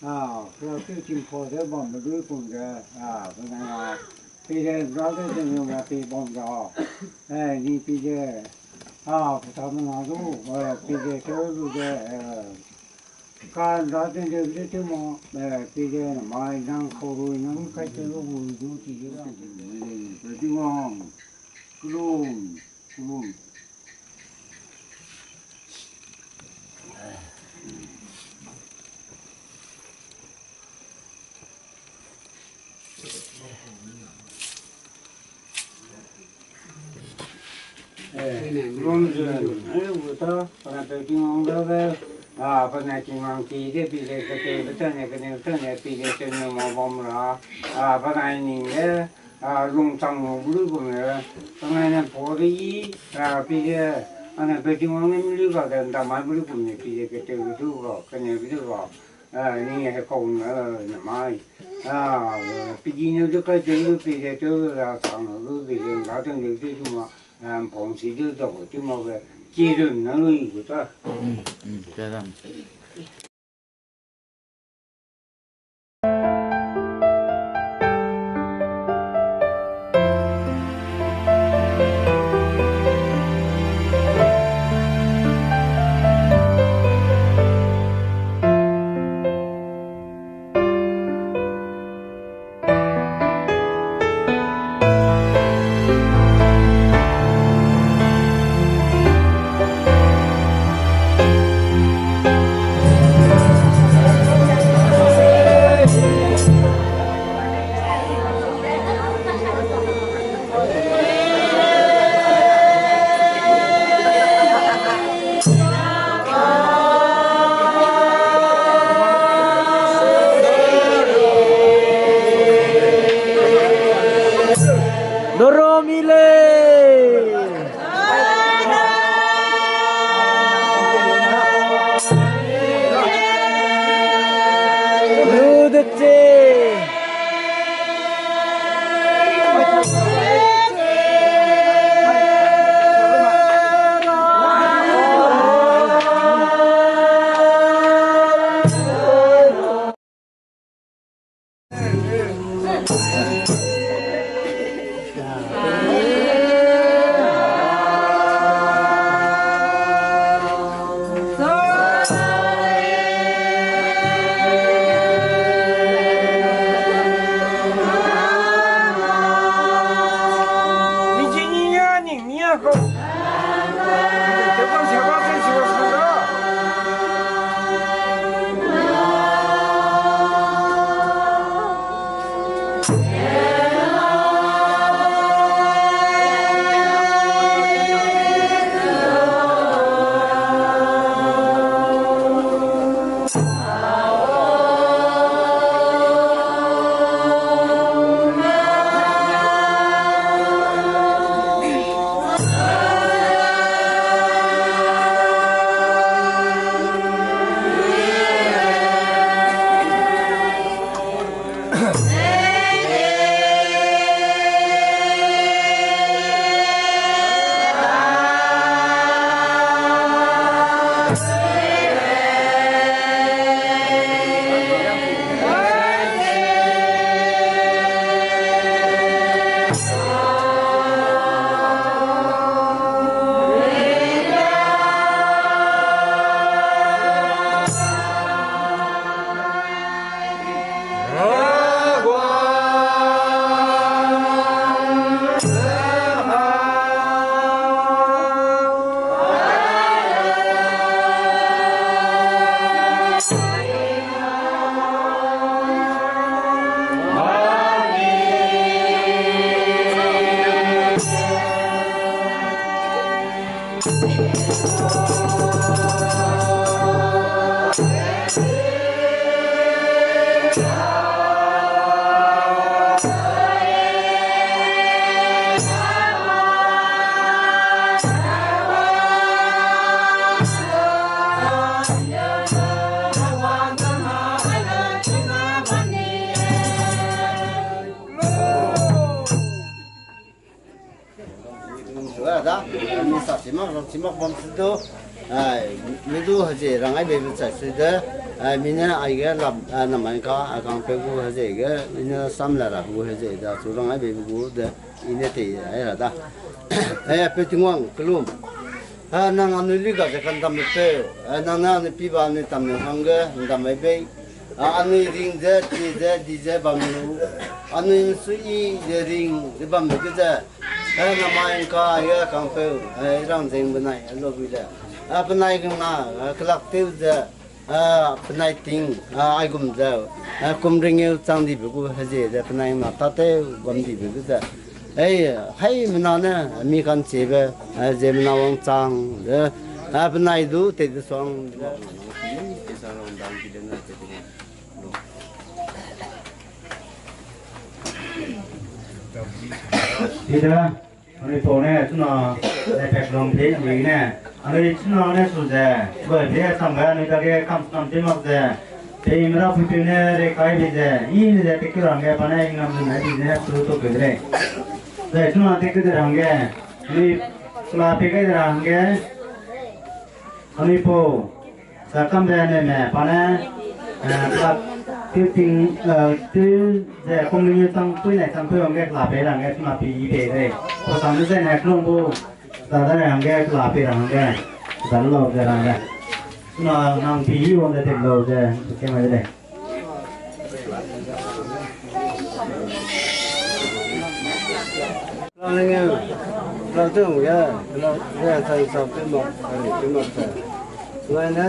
그래서 지금 포대 보면 늘 본게 그냥 비제 나도 좀 같이 본다. 니 비제 부담은 나도 비제 저도게 간 나한테 이제 뭐 비제 많이 난 거루는 같이로 우도 지지가 그리고 그럼 그럼부터 그다음에 지금으로는 번에 지금 기대 비례 그때 그때 비례 때는 뭐 보면 번에는 농장 물고는 번에는 보리 비례 안에 배팅하는 물리가 된다 말 물고는 비례 그때 그거 그냥 그거นี่คงไม่ปีนี้จะก็จะรู้ปีเดียวเราทำรู้ปีเดียวเราต้องรู้ที่ว่าผมสิ่งที่เราที่มาเกี่ยวนั่นเลยก็ได้ใช่ครับ 지막 범스도 미도 하지 랑아이 베비 차 쓰데 mình ai cái làm nằm anh có còn phải mua gì cái mình xăm là mua gì đó số lượng ai bị mua được in thì ấy là ta ấy phải tiếng ngon cái luôn nang anu li ka kan tam pe nang na ni pi ba ni tam ni hang ge ndam mai pe anu ring je ti je di je ba mu anu su i je ring de ba mu ke je na mai ka ya kan pe rang jeng ban nai lo bi le ban nai ke na klak te je ban nai ting ai gum je kum ring eu chang di bu ku ha je je ban nai ma ta te gum di bu je hay mình nói nè mi can chế về chế mình nói ông trang rồi bên này đủ thì được xong thì đó anh phố này chúng nó để bẹt lòng thế gì nè anh chúng nó này sụt ra bởi vì thằng bé này cái cầm trên mặt ra thì mình ra phụ này để cái gì ra in ra cái răng cái phần này ngầm này thì ra sụt tôi cái này để chúng nó take cái răng cái đi là cái răng cái anh phố sa cầm ra này mẹ phần này là tiêu tình tiêu để công nghiệp tăng tuổi này tăng tuổi ông cái là bé răng cái chúng nó bị bé đấy còn tăng tuổi này không bố ta đây răng cái là bé răng cái dẫn lâu cái răng cái chúng nó năng phí ông để tiền lâu cái mấy đâyเราต้องเราใส่ซอฟต์มาเป็นมาใส่แล้วเนี่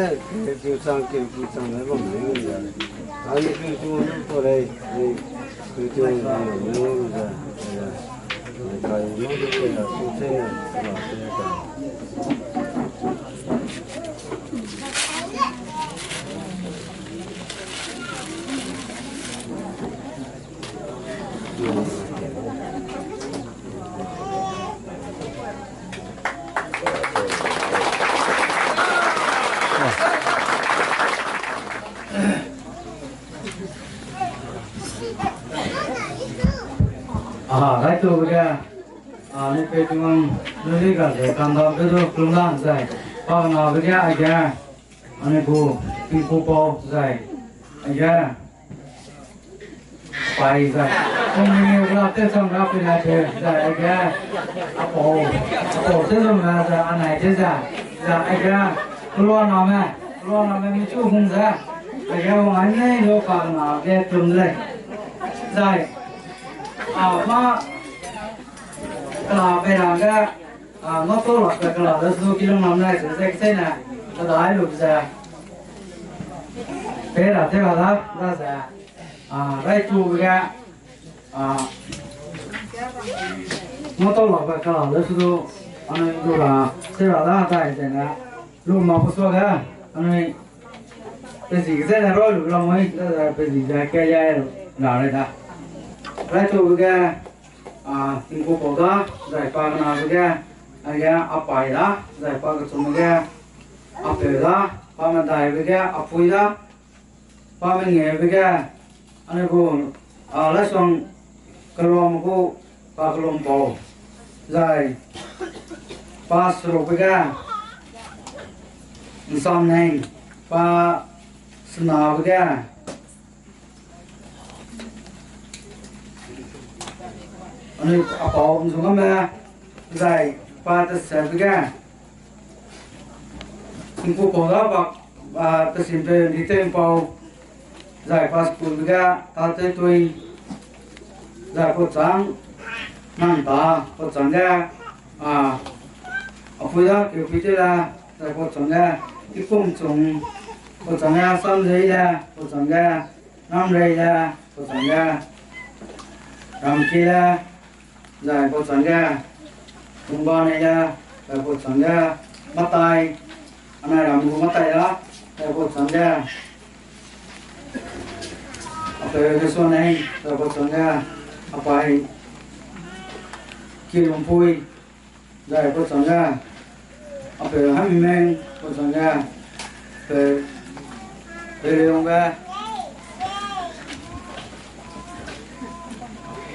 ยคือสั่งเก็บสั่งอะไรบ้างเนี่ยอันนี้คือตัวนู้นตัวอะไรนี่คือตัวนู้นนู้นจ้ะใครนู้นตัวอะไรสุดเส้นมาเป็นกันcáiตัวcáiนี่เป็นตัวนู้นก็เลยการทำก็ต้องกลุ่มล่างใช่พอหน้าไปไอ้แกอันนี้กูกินกูปอใช่ไอ้แกไปใช่ตรงนี้เราเต้นสองเราเป็นอะไรใช่ไอ้แกอาโปเต้นสองเราจะอันไหนเจ๊ใช่ไอ้แกกลัวหน้าไหมกลัวหน้าไหมมีชู้คงใช่ไอ้แกว่าไงเนี่ยโลกาหน้าแกตรงเลยใช่มาไปทางก็นอกตัวหลักก็แล้วสู้กิโลน้ำได้ถึงเส้นน่ะก็ได้ลูกจะไปรับเท่าไหร่ได้จะได้จูก็นอกตัวหลักก็แล้วสู้อันนี้ดูละเท่าไหร่ได้จะนะลูกมาพูดว่าอันนี้เป็นสิ่งเส้นรอลูกเราไม่ได้เป็นสิ่งที่แก่ยัยหนาเลยนะได้จูก็ibu kota dari pagana juga, agak apa ya, dari pagana juga, apa ya, paman dari juga, apa ya, paman ni juga, ane ko, lesung kelom ko, pakelom bau, dari pas juga, insam neng, pa senang juga. Anh apa ông xuống mà dài ba tới sáu cái chúng tôi có đó và tới xin về đi tới bao dài passport cái ta tới tôi dài có trắng nằm ta có trắng cái ở phía đó kiểu phía trên là dài có trắng cái cái phong trùng có trắng cái xăm giấy ra có trắng cái năm giấy ra có trắng cái làm kia ra dài có trắng ga, cùng ba này ra, dài có trắng ga, bắt tay, anh này làm cũng bắt tay đó, dài có trắng ga, ở cái số này, dài có trắng ga, ở phải kia làm phui, dài có trắng ga, ở phải hai men có trắng ga, phải làm ga,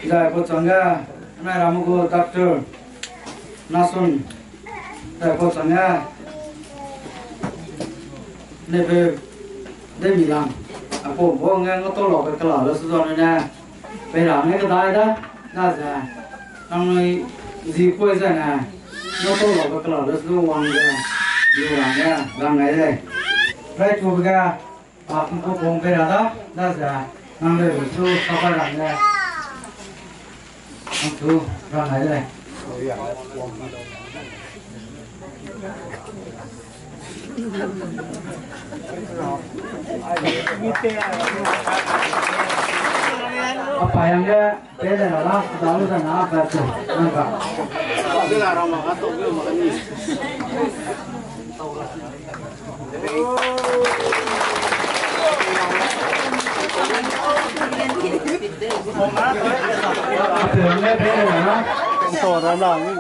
dài có trắng ga. Này là một cô doctor Nasun tại cô sáng nha này về đây bị làm bố nghe nó to lọ cái lọ nó sử dụng này nè bây giờ nghe cái đai đó ra ra năm nay gì quay ra nè nó to lọ cái lọ nó sử dụng hoàng ra điều làm nha làm này đây đây chụp cái cũng có bông bây giờ đó ra ra năm nay buổi trưa sao phải làm nha năm thứ ra này đây apa yang dia beda lah, selalu sana apa tu, nampak. Beda lah orang makan tu, dia makan ni. Apa yang dia beda lah? Contoh orang ni.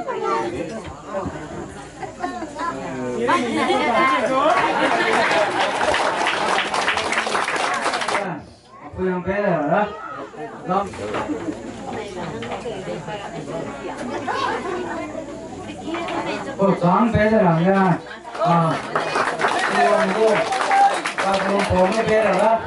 Apa yang beda lah? Sáng bé ra làm nha, luôn luôn, ba con phố mới bé rồi đó.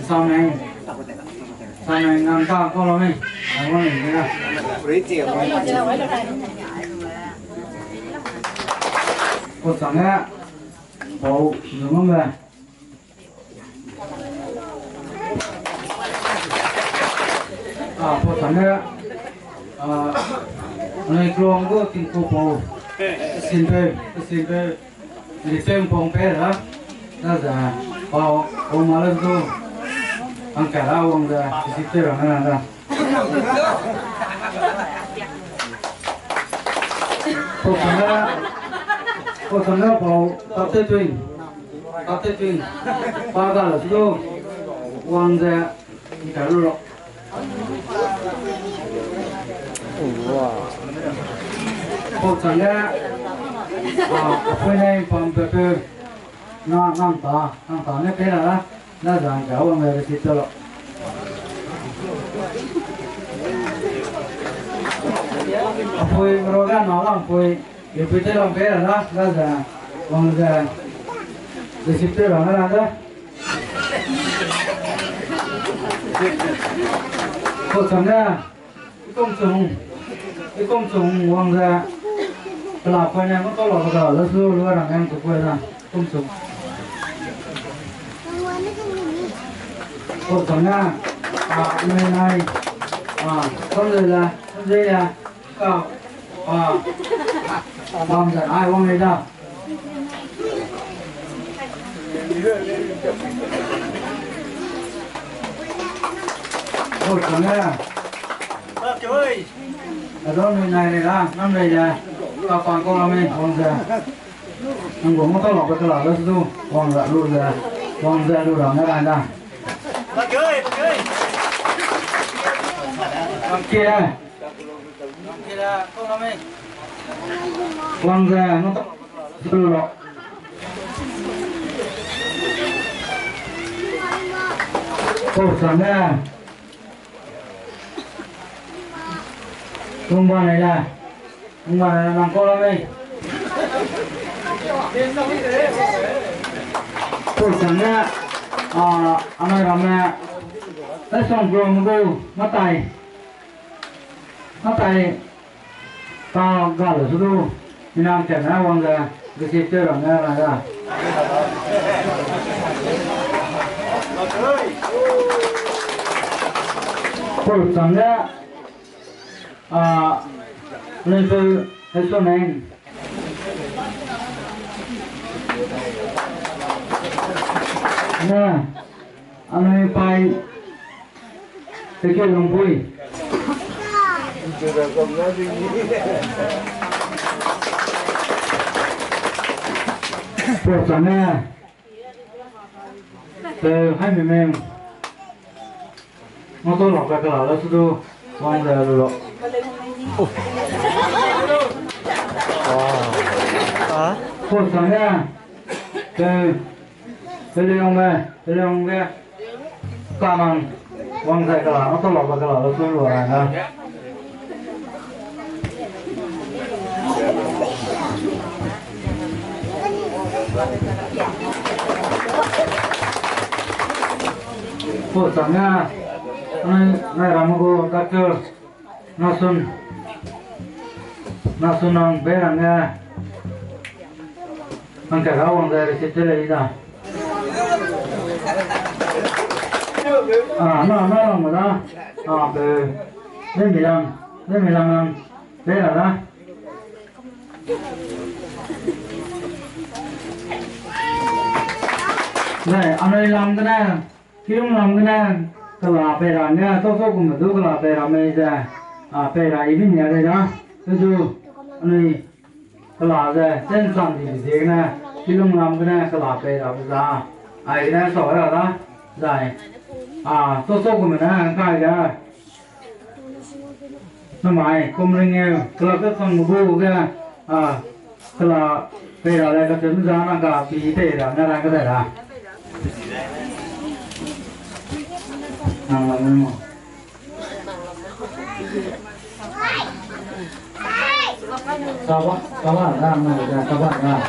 Sau này ngang cao có lắm ấy, làm con gì nữa? Một sáng á, bầu đúng không vậy? Một sáng á, này kêu có kinh cô bầu, xin về, đi xem phòng bé đó, đó là bầu mà lên tu, ăn cả lao ông ra, xin về rồi nè nè. Một sáng á. Cô thằng nó bảo tập tết tuyên, ba ta là số quan ra cả luôn. Cô thằng nó bên này phòng bếp nó nằm tỏ nó cái là nó rằng cả ông người xịt rồi. Phơi rồi cái nó làm phơi Yo pite lo que era la con la de siempre lo era la cô thằng ra cái công trùng hoàng ra là quay này nó có lọ cờ nó xưa luôn rằng em cũng quay ra công trùng cô thằng ra nơi này con dây là bom giật ai bom này đâu ôi trời ơi chú ơi ở đó này là năm này là còn con làm gì con ra anh cũng có lọc cái lọ đó chú con ra luôn ra con ra luôn đó nó làm ra chú ơi con kia là con làm gì con ra nó từ đó cô sáng ra ông bà này là làm cô làm đi cô sáng ra anh ơi làm nè tới xong rồi cô mất tay ta gà lửa xuống đi làm chèn ra quăng ra cái xịt chơi rồi nghe là ra cô sáng ra lên từ hết số này nè anh ơi bay cái kia lồng vui cô sáng ra từ 20 mem nó tôi lọc cái lò đó xuống quăng ra rồi cô sáng ra từ lên ông về, กามันวางใจกระลาต้องหลอกกระลาแล้วช่วยหลอกนะ Cô chẳng nha, này làm cô các cơ, nó xuân ông bé làm nha, anh cả gấu ông ra để chơi lấy ra, nó làm rồi đó, từ đến 15 năm, đấy là đó. Này, anh ấy làm cái này, khi ông làm cái này, cái là phải làm nha, tôi số cũng được, cái là phải làm này ra, phải làm ý mình nhà đây đó, tôi chú, anh ấy, cái là ra, trên sàn thì thế này, khi ông làm cái này, cái là phải làm ra, cái này sỏi rồi đó, rồi, tôi số cũng được, cái ra, nó mày, không linh nghe, cái là cái phần một bộ cái, cái là phải làm lại cái chân ra nó cả phí thế là nó ra cái này là. Các bạn làm này là các bạn làm.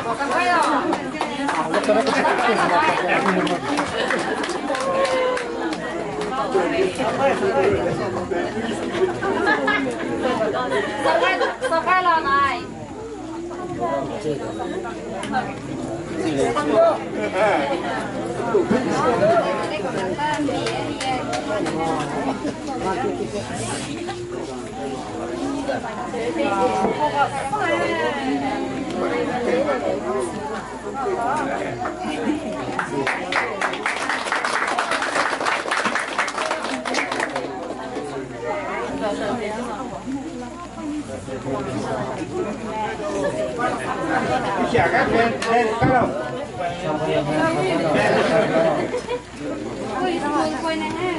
Sao phải lo này? Chả các bên lên các đâu. Quay này ha.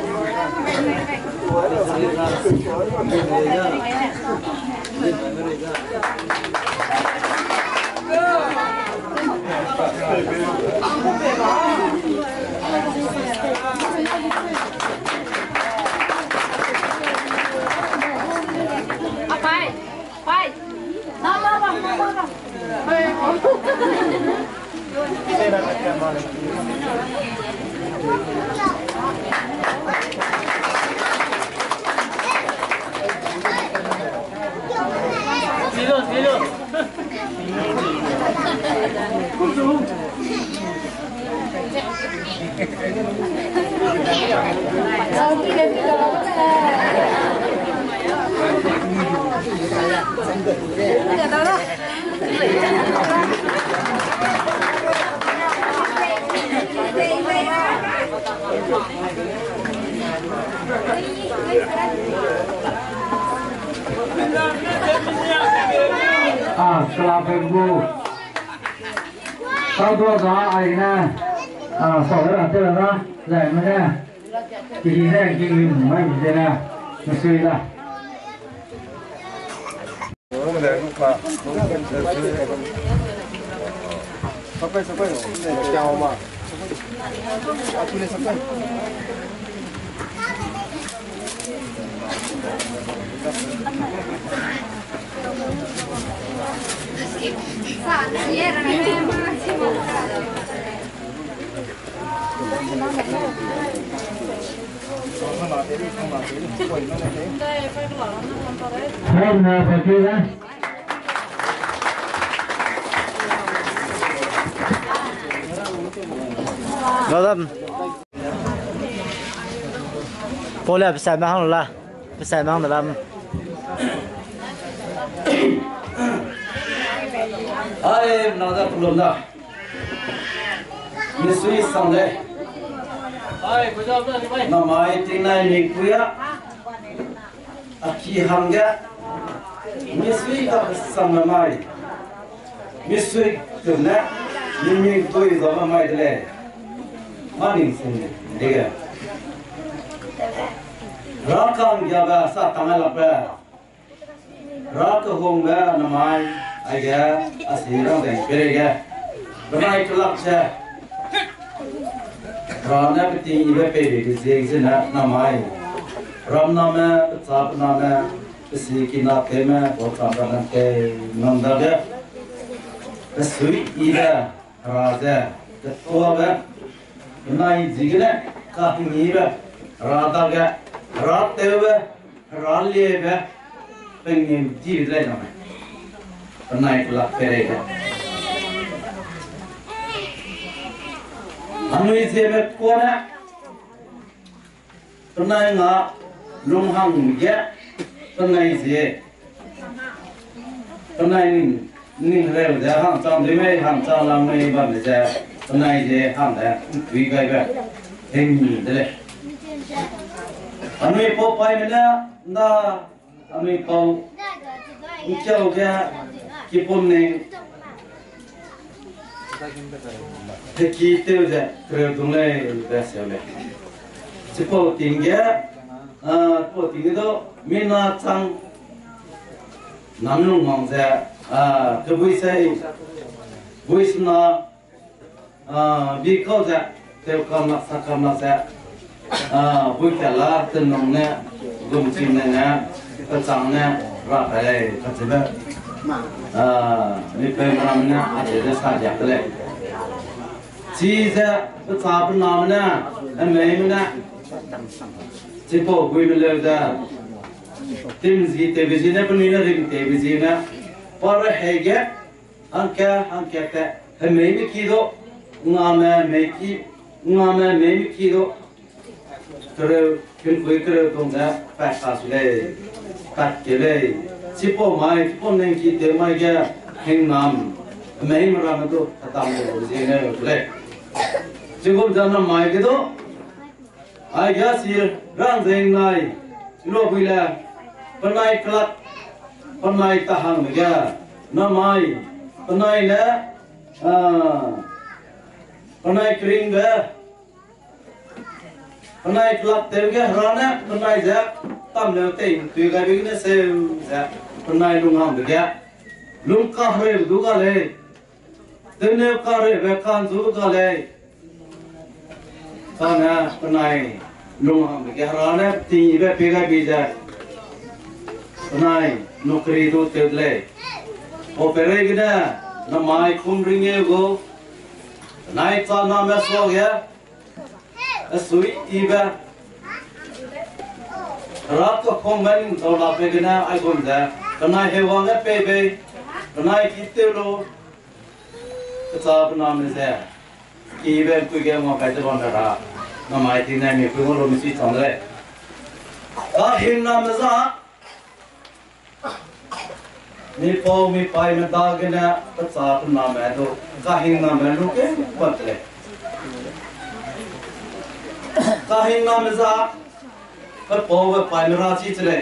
Phải. Nó. Đi luôn. Kelabu. Sau đó có ai nè, sau đó là tên là giải mà nè, thì này cái mình mấy cái nè, nó suy ra. Sampai jauh mah. Aku ni sampai. Đó là cô là phải mang không là phải mang là làm Ai nó ra luôn đó. Mình suy xong đấy. Ai bây giờ đi bay. Nó mai tin này mình quía. Khi hằng cái. Mình suy tập xong là mai. Mình suy từ nãy mình tôi rồi mà mai đấy. Mà mình xin đi cái. Rakam jaba sa tangal apa. Rak honga namai aga asirang deng perega. Ramai kelak sa. Rana peti ibe peri dizegzina namai. Ram nama tsap nama sikina tema bokam ke nandaga. Sui ibe ra ra tua về nay gì cái đấy các nhí về ra ta cái ra tiêu về ra lia về bên nhìn gì đấy nào nay là cái đấy anh ấy sẽ về qua đấy nay ngã lung hăng nhẹ nay gì nay ninh rêu ra hàng trăm đấy mấy hàng trăm làm mấy bạn ra nay gì hàng đấy vì cái vậy hình như thế anh ấy có phải mình đó anh ấy có chơi cái kipon này thế khi tiêu ra kêu tung lên để xem vậy chỉ có tiếng có tiếng đó mình là chẳng nắm luôn mong ra cái vui na bị câu ra theo cầm lạc ra vui cả là tên nông nè gồm chim nè cái trắng nè ra cái này cái gì vậy đi về mà mình nè để để sao đẹp đấy chỉ ra cái sao bên nào nè em lấy mình nè chỉ có vui mình lấy ra tim gì tê gì nè bên này ring tê gì nè para hege anke te hemei kido ngame me kido kere kun koi kere tong da pa sa sule kat kele sipo mai sipo neng ki te mai ga heng nam mei mara ma do atam do ji ne le jigom jana mai ke do ai ga sir rang zeng nai lo buila panai klak panai tahang mega namai panai la panai kring ga panai klap terge rana panai ja tam le te tu ga bi ne se ja panai lung ham mega lung ka hre du ga le tene ka re ve kan du ga le sana panai lung ham mega rana ti ve pe ga bi ja panai nukri tu tedle opere gida na mai kum ringe go nai ta na me so ya asui iba rat ko komen to la pe gina ai gon da kanai he wang pe pe kanai kitelo ta na me se ki be ku ge mo ka te bon da na mai ti na me ku mo lo mi si chong le ka hin na me za mi po mi pai me da ge na ta sa na me do ka hin na me lu ke pat le ka hin na me za ka po we pai me ra chi chle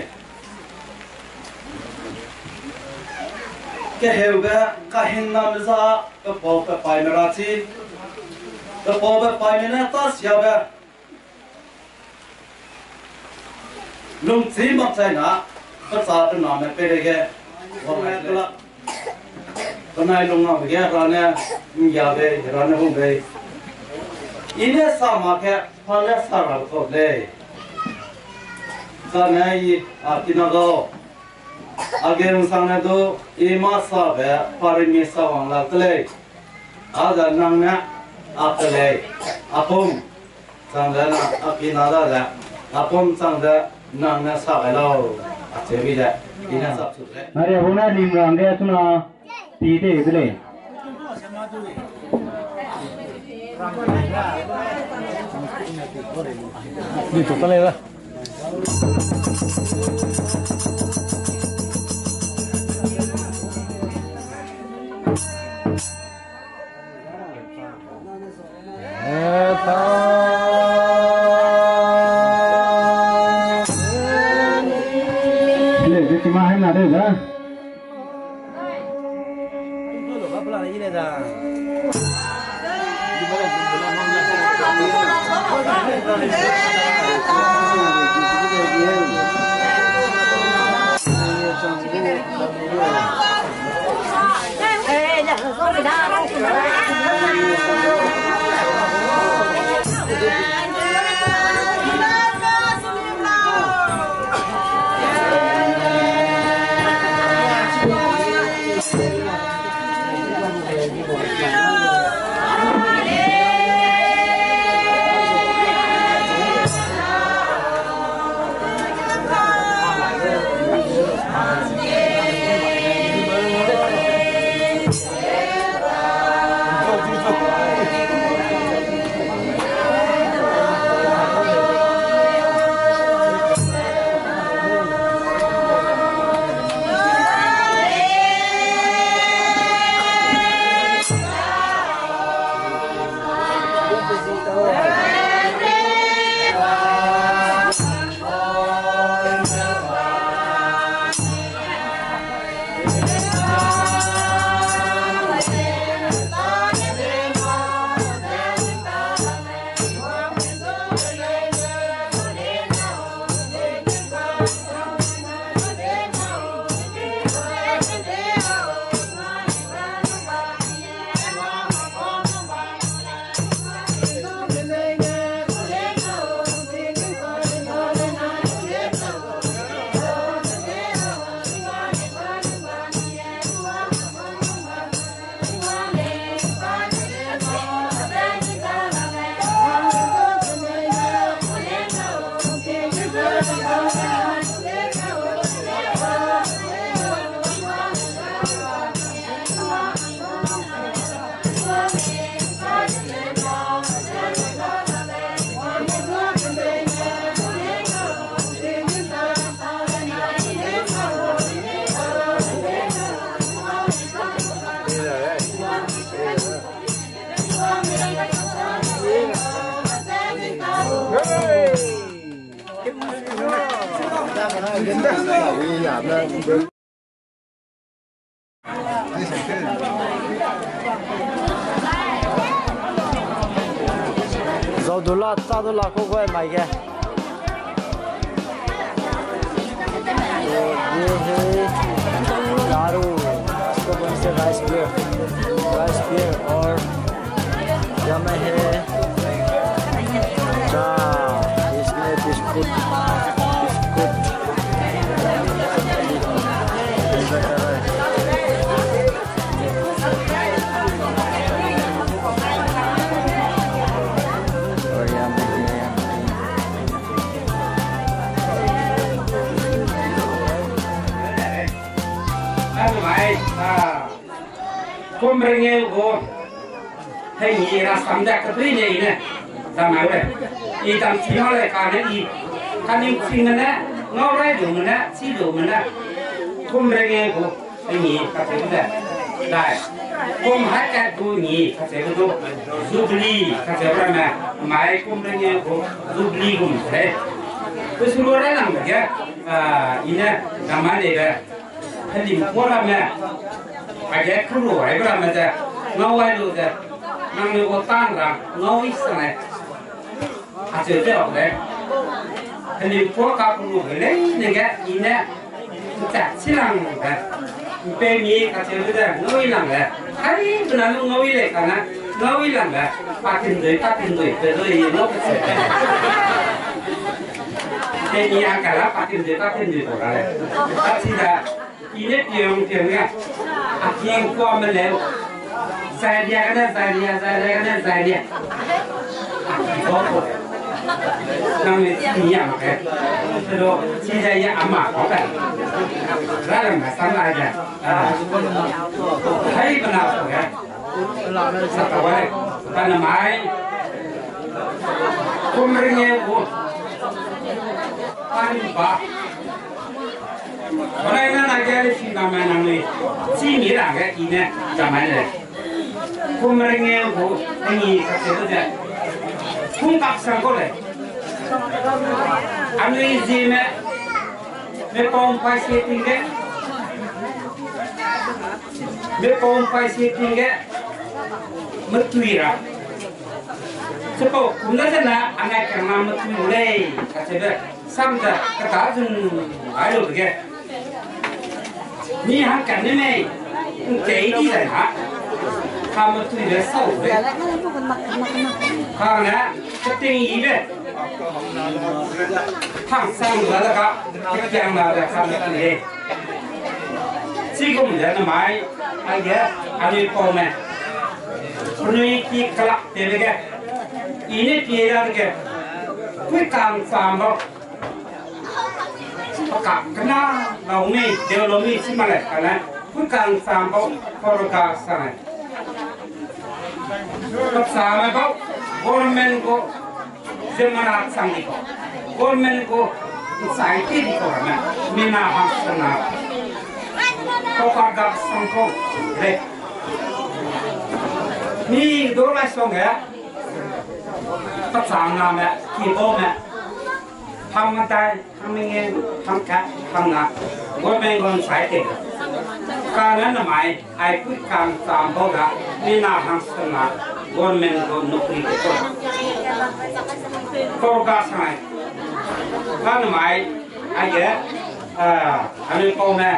ke heu ga ka hin na me za ka po we pai me ra chi ka po we pai me na ta sia ga lung chi mak chai na ka sa na me pe de ge con này lùng nào cái ra nè nhà về ra nè không về ini sama cái phần này sao có đây cái này tinago agen sang này do ima sa về parin sa wang la tele ada nang nè tele apom sang đó na akinada da apom sang đó nang nè sa cái lâu chế bây giờ Mari huna limrang dia tu na tide idle. Ni tu kale lah. Ada dah. Apa lah ini dah? Dầu đô la, $3 có quay mày kìa. दारू इसको बोलते हैं rice beer और जमे है इसमें बिस्कुट और यहाँ में Hôm nay nghe cô thấy gì là sắm đẹp cái gì nè, làm nào đây? Ý tạm chỉ nói lại cả đấy ý, cái niệm sinh mình á, ngó ra đủ mình á, chỉ đủ mình á. Hôm nay nghe cô thấy gì cái gì đấy, đây. Hôm hai cái cô gì cái gì đó, Jubilee cái gì đó mà, mai hôm nay nghe cô Jubilee cũng thế. Tôi xin lỗi đấy làm cái ý nè, làm ăn đây là cái niệm của làm nè. Aja kru, ay bra macam ngawai lu dah, nang lu kotan ram, ngawi sana. Aja tu apa deh? Ini pun kau kru, ni nega ini tak silang dah. Pemi aja lu dah ngawi lang dah. Hari benar lu ngawi le, karena ngawi lang dah. Patin doi, betul ini lu betul. Pemi angkara patin doi orang. Tapi dah ini tiang ni. Yang kau melayu, saya dia. Oh, nama ni yang apa? Terus saya amak apa? Dalam sama aja. Hai benar ya. Satu orang, karena mai, kumringnya bu, tanpa. Orang yang nak jadi si nama ni, si ni lah ke ini zaman ni. Kumringnya bu, ini kata tu, kumpak sangkol le. Ambil izin me pompai setting mertuira. Sebab kumda sana anak kerana mertuire, kata tu, samda kata tu, ayo begitu. Ni hang kan ni, jadi di sana, kamu tu dia sah. Karena setinggi le, hang sang berada kat yang berada kamu tu le. Siapa dia namai, aja, ada komen. Penuhi kelak dia le. Ini dia le. Kui kang sambal. Kak kena laumi, dia laumi si mana? Karena bukan sampau korga sana. Kak sama kau, government ko semangat sangi ko, government ko society di ko na mina hangsana. Kau korga sangko, deh. Ni dolar song ya, kak sama me, kilo me. Thằng người ta, thằng mình thằng cá, thằng nào, mỗi bên còn phải tiền. karena namai ikut kan sampai dah ni nak hangsana government ko nukri ko korgas mai kan namai aja anu ko na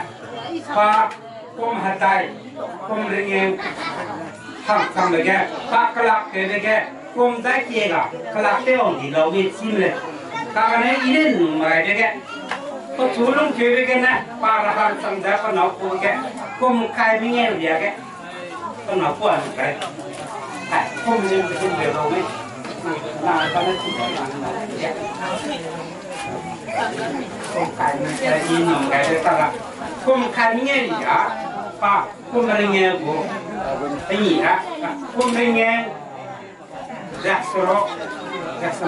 pa kom hatai kom ringeng hang sam lagi pak kelak ke lagi kom dah kiega kelak te on di lawi sim le karena ini mai lagiก็ชูลงชีวิตกันนะปาราหันสังเกตก็หนาวปวดแกกุมใครไม่เงี้ยเดียแกก็หนาวปวดแกแต่กุมยังเป็นเดียวเราไม่นานก็ไม่ถึงนานแกกุมใครไม่แกยินหนุ่มแกได้ตลอดกุมใครไม่เงี้ยเดียป้ากุมอะไรเงี้ยกูไอ้หนีนะกุมอะไรเงี้ยรักสโลรักษ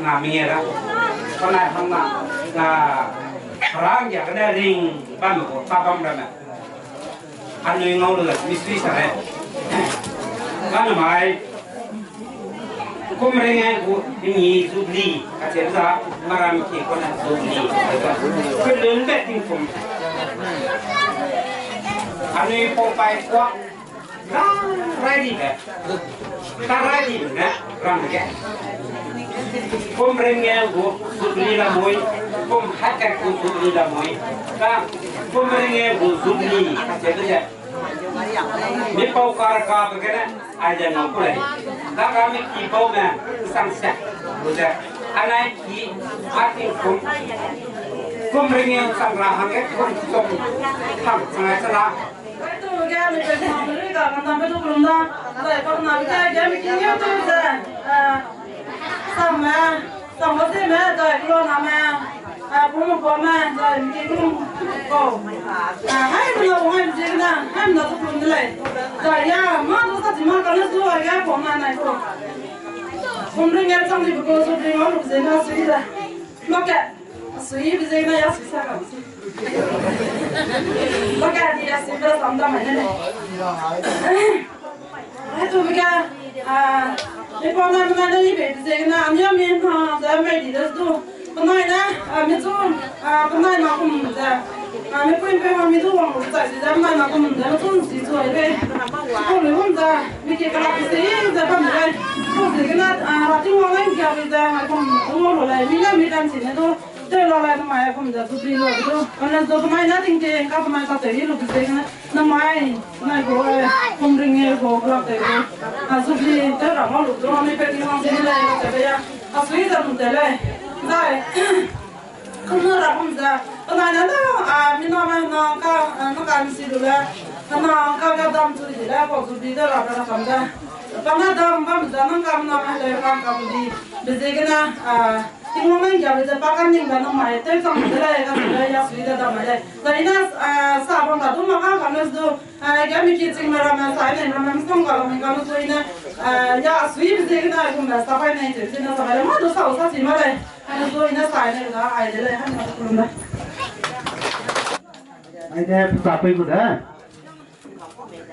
ณะมีอะไรก็นายทำมาorang yang kena ring ban ko tapam dana anu ngau le mistri sare kan mai kum ring ko ni zubli ka cherza maram ki ko na zubli ko len be tin kum anu po pai ko ready ka ready na ram ke kum ring ko zubli la moi kum hakat ku zubli la moi ka kum ring ko zubli ka cherza ni pau kar ka begana aja no pulai da kami ki pau na sansa buja anai ki ating kum ring sangrahan ke kum som tham sangasala tu ga mi pe ma mi ga kan ta pe tu belum da ada ko na ga mi ki yo tu da sama sama se me da ko na me pun ko me da mi ki ko hai mi lo hai mi na hai mi na tu belum le da ya ma tu sa ti ma ka na tu ya ko na na ko kum ring sang di ko so ring lu se na si da ma ka sui bi se na ya si sa ka Baka dia sebelah samda mana ni? Itu baka, ni pernah mana ni betul na amnya min ha, dah mesti dah tu. Pernah na, mitu, pernah nak kumda. Kami pun pernah mitu orang kita, dah pernah nak kumda, tu si tu ada. Kau ni kumda, mikir kalau kita dah pernah. Kau sekena rati orang lain kaya kita, kau orang lain, mina midan sini tu. Tôi lo lại mai không được tụi nó rồi, còn là tụi mai nó tinh tế, các mai có thể lúc thế nó mai có không ring nghe có lo thế rồi, tụi đi tôi làm mọi lúc tôi mới phải đi mang tiền lại cái bây giờ, suy ra một thế này, rồi không nó làm không ra, còn này nó mình nó cái gì rồi, nó cái đam tụi gì đấy, có tụi đi tôi làm ra làm ra, còn nó đam bám ra nó làm lại làm đi, bây giờ cái na Tinggal main jam itu pakai nih kan nomor itu sama saja kan sudah ya sudah sama saja. Jadi nas sabun itu maka kan itu kami kicing meramai saya nih meramai semua kalau mereka itu ini ya sudah bisa kita itu mas sampai nih jadi nas sampai mana dosa dosa sih malah kan itu ini saya nih dah ada lah kan masuk belum dah. Ada sampai sudah.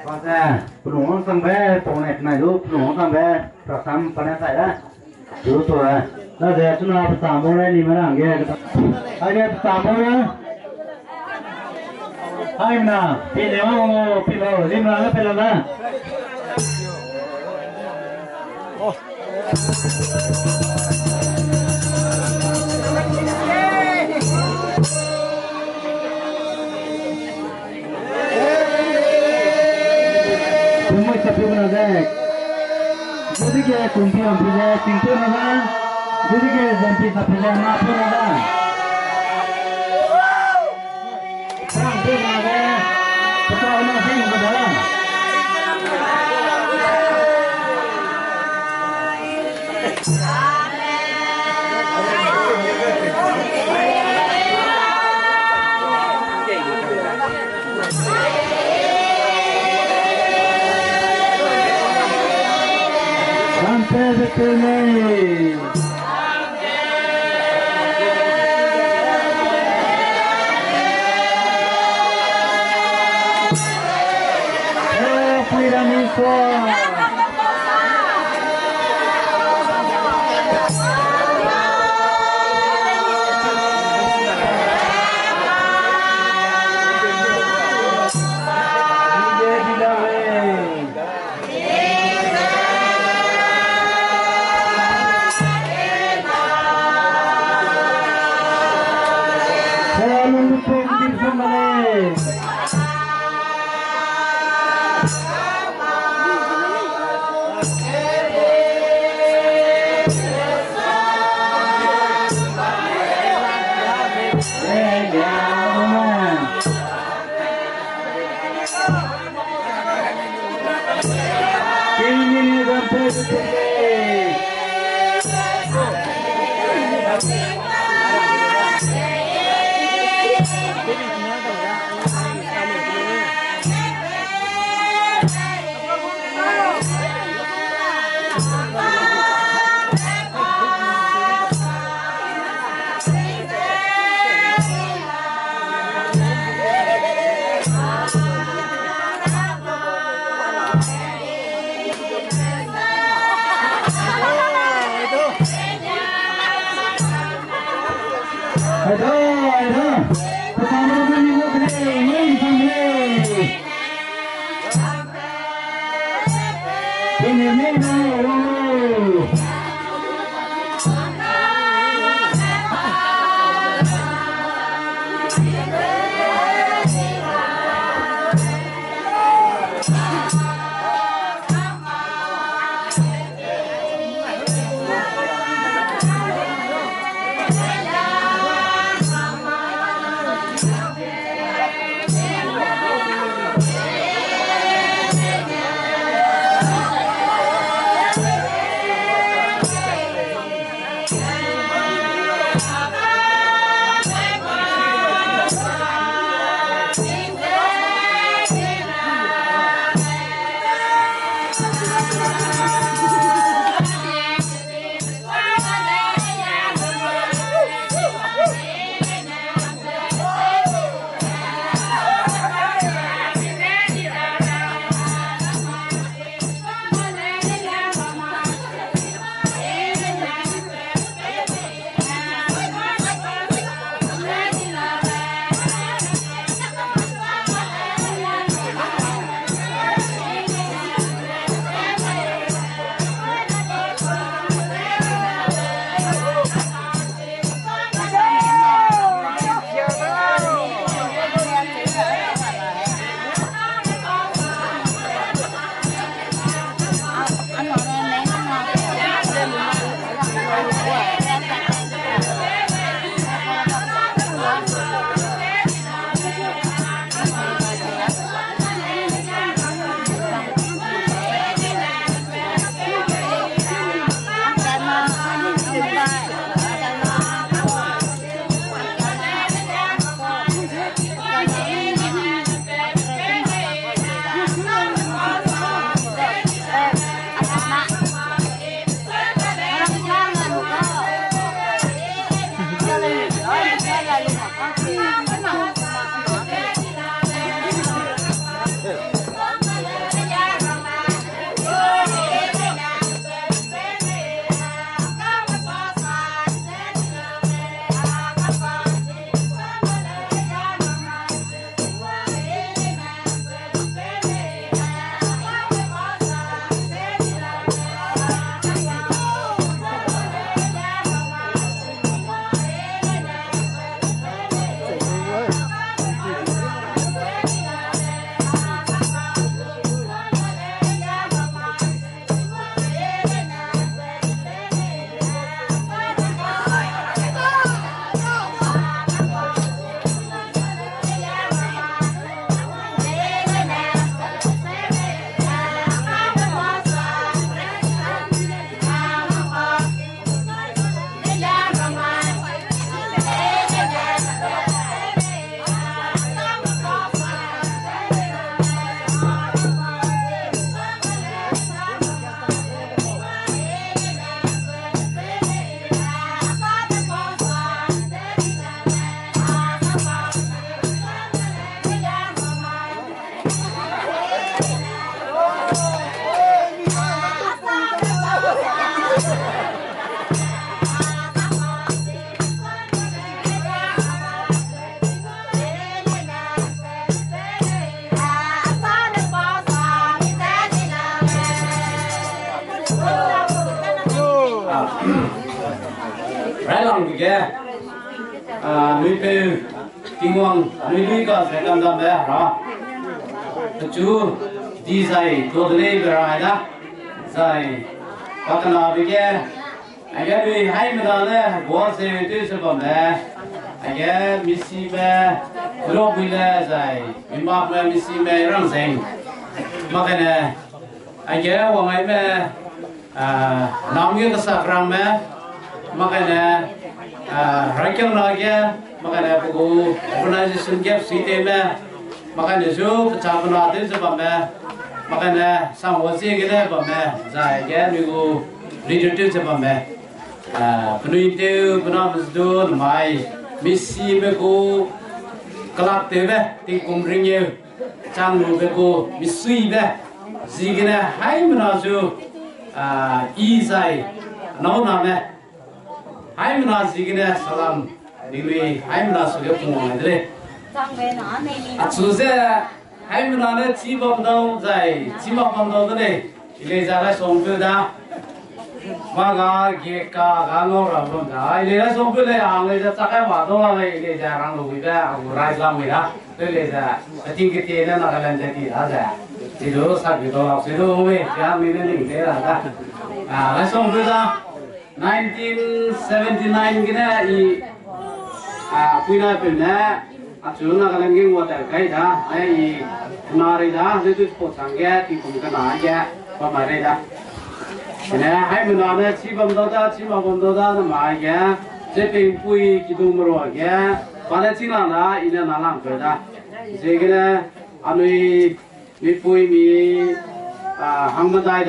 Pasal penuh sampai ponet naik tu penuh sampai prasam panas saya. Dulu tu Nah, saya sudah bersama ni mana angge. Ada bersama ya. Hai mana? Pilih mana? Pilih. Lima lah, pilih lah. Oh. Semua siapa mana dek? Jadi kita kumpulan punya tinggal mana? Jadi ke jampi sampai apa ada? Sampai ada. Betul masih berjalan. Sampai betul ni. Right on again. Nuôi từ kinh hoàng nuôi có sẽ làm gì vậy hả? Chú đi sai tôi đây về rồi đó. Sai các anh nào bây giờ anh em đi hay mà đó đấy, bố sẽ đi xem bọn đấy. Anh em Missy về lúc bây giờ dài mình mặc về mình xin về răng sinh mà cái này anh kia hoàng ấy mà nóng như cái sạc răng mà cái này rải chung nói kia mà cái này phụ organization kép sĩ tế mà cái này giúp chào con nói tới cho mà cái này sang hồ sơ cái này dài cái này cô leader cho penuh itu pernah bersedul mai misi beku kelak tebe tingkum ringnya canggu beku misi be zigna hai menazu izai nau nama hai menazu zigna salam dili hai menazu ke pungong dili susah hai menazu cibam dau zai cibam dau dili ile jaga songpil dah maga geka gano rabon da ile so pele angle ja takai wa do la ile ja rang lu ba rai la mi da ile ja ating ke te na na lan ja ti da ja ti do sa bi do la se do me ja mi ne ni le da la so pele da 1979 gina I puina pe na a chu na ka lan ge wa ta kai da ai na ri da se tu po sang ge ti kum ka na ja pa ma re da nè hai mươi năm này chỉ bằng đâu đó là mà cái这边不会激动不了个，反正尽量的，一年拿两个的，这个呢，俺们没不会没航母带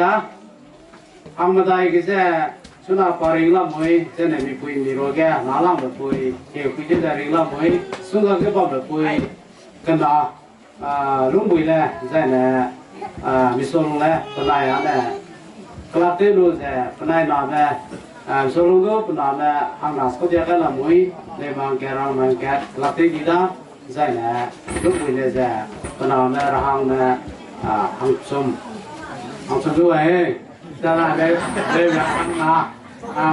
个是，说那把人了没，真的没不会没了个，拿两个不会，也会觉得人了没，说那个把不会，跟他弄不来，在呢没说弄来，本来呀呢。kalau tu pernah nama, selalu tu pernah nama anak sekolah kalau mui, memang kerang mangkat, kalau tu kita, saya tu boleh saya pernah nama rahang hangsum tu jangan ada hang na,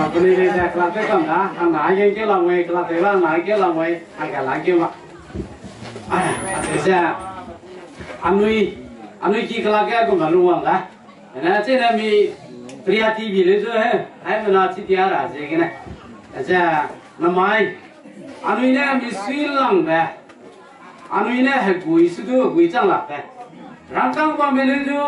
boleh saya kalau tu kan dah, hang na yang kita mui, kalau tu lah na kita mui, agak lagi mak, saya anui kita lagi aku malu orang dah, nah cina mi pria TV le tu hai mana citi ara je kena, aja namai, anu ini mi silang be, anu ini hegui sudu hegui janglak be, rangkang pa melu tu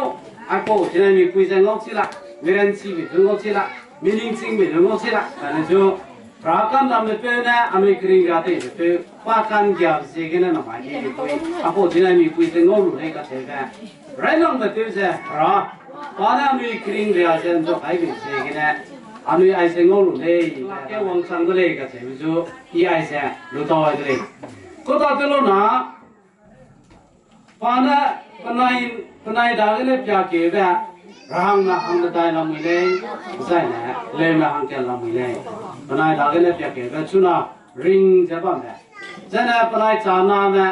aku cina mi hegui janglok sila, merenci mi janglok sila, mining sing mi janglok sila, karena tu rangkang dalam tu na anu kering rata tu pakan jauh je kena namai hegui, aku cina mi hegui janglok lu lega cega, railang betul je, rah. Pada anu kering dia aja untuk hai bisi kena anu aise ngolu le, ke wang sang le ka se bisu I aise lu tahu itu le. Kota telo na, pada penai dah le pihak kita rahang na hang dah na mile, saya na le na hang ke na mile. Penai dah le pihak kita cuna ring siapa na, saya penai cana na,